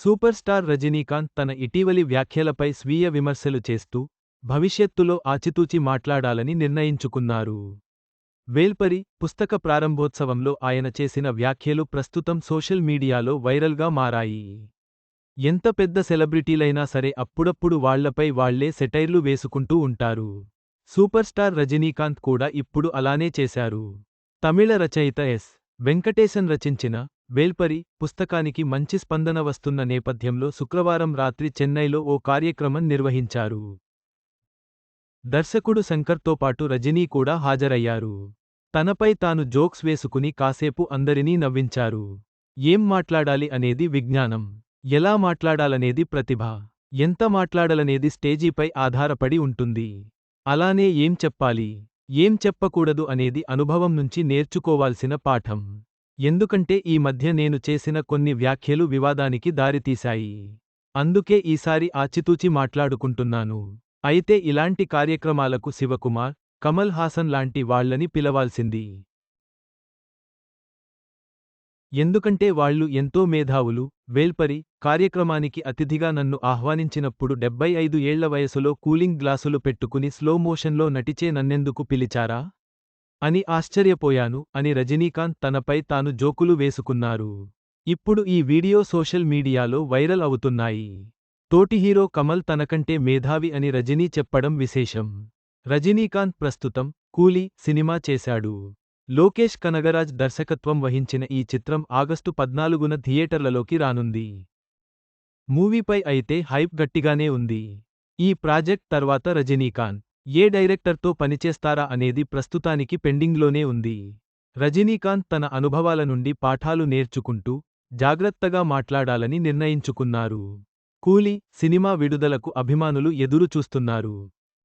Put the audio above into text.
Super star Rajinikanth తన ఇటీవలి వ్యాఖ్యలపై స్వీయ విమర్శలు చేస్తూ, భవిష్యత్తులో ఆచితూచి మాట్లాడాలని నిర్ణయించుకున్నారు. వేల్పరి పుస్తక ప్రారంభోత్సవంలో ఆయన చేసిన వ్యాఖ్యలు ప్రస్తుతం సోషల్ మీడియాలో వైరల్గా మారాయి. ఎంత పెద్ద సెలబ్రిటీలైనా సరే అప్పుడప్పుడు వాళ్లపై వాళ్లే సెటైర్లు వేసుకుంటూ ఉంటారు. సూపర్ స్టార్ రజనీకాంత్ కూడా ఇప్పుడు అలానే చేశారు. తమిళ రచయిత ఎస్. వెంకటేశన్ రచించిన వేల్పరి పుస్తకానికి మంచి స్పందన వస్తున్న నేపథ్యంలో శుక్రవారం రాత్రి చెన్నైలో ఓ కార్యక్రమం నిర్వహించారు. దర్శకుడు శంకర్తో పాటు రజనీ కూడా హాజరయ్యారు. తనపై తాను జోక్స్ వేసుకుని కాసేపు అందరినీ నవ్వించారు. ఏం మాట్లాడాలి అనేది విజ్ఞానం, ఎలా మాట్లాడాలనేది ప్రతిభ, ఎంత మాట్లాడాలనేది స్టేజీపై ఆధారపడి ఉంటుంది. అలానే ఏం చెప్పాలి, ఏం చెప్పకూడదు అనేది అనుభవం నుంచి నేర్చుకోవాల్సిన పాఠం. ఎందుకంటే ఈ మధ్య నేను చేసిన కొన్ని వ్యాఖ్యలు వివాదానికి దారితీశాయి. అందుకే ఈసారి ఆచితూచి మాట్లాడుకుంటున్నాను. అయితే ఇలాంటి కార్యక్రమాలకు శివకుమార్, కమల్ హాసన్ లాంటి వాళ్లని పిలవాల్సింది. ఎందుకంటే వాళ్లు ఎంతో మేధావులు. వేల్పరి కార్యక్రమానికి అతిథిగా నన్ను ఆహ్వానించినప్పుడు 75 ఏళ్ల వయసులో కూలింగ్ గ్లాసులు పెట్టుకుని స్లో మోషన్లో నటిచే నన్నెందుకు పిలిచారా అని ఆశ్చర్యపోయాను అని రజనీకాంత్ తనపై తాను జోకులు వేసుకున్నారు. ఇప్పుడు ఈ వీడియో సోషల్ మీడియాలో వైరల్ అవుతున్నాయి. తోటి హీరో కమల్ తనకంటే మేధావి అని రజనీ చెప్పడం విశేషం. రజనీకాంత్ ప్రస్తుతం కూలీ సినిమా చేశాడు. లోకేష్ కనగరాజ్ దర్శకత్వం వహించిన ఈ చిత్రం ఆగస్టు 14న థియేటర్లలోకి రానుంది. మూవీపై అయితే హైప్ గట్టిగానే ఉంది. ఈ ప్రాజెక్ట్ తర్వాత రజనీకాంత్ ఏ డైరెక్టర్తో పనిచేస్తారా అనేది ప్రస్తుతానికి పెండింగ్లోనే ఉంది. రజనీకాంత్ తన అనుభవాల నుండి పాఠాలు నేర్చుకుంటూ జాగ్రత్తగా మాట్లాడాలని నిర్ణయించుకున్నారు. కూలీ సినిమా విడుదలకు అభిమానులు ఎదురు చూస్తున్నారు.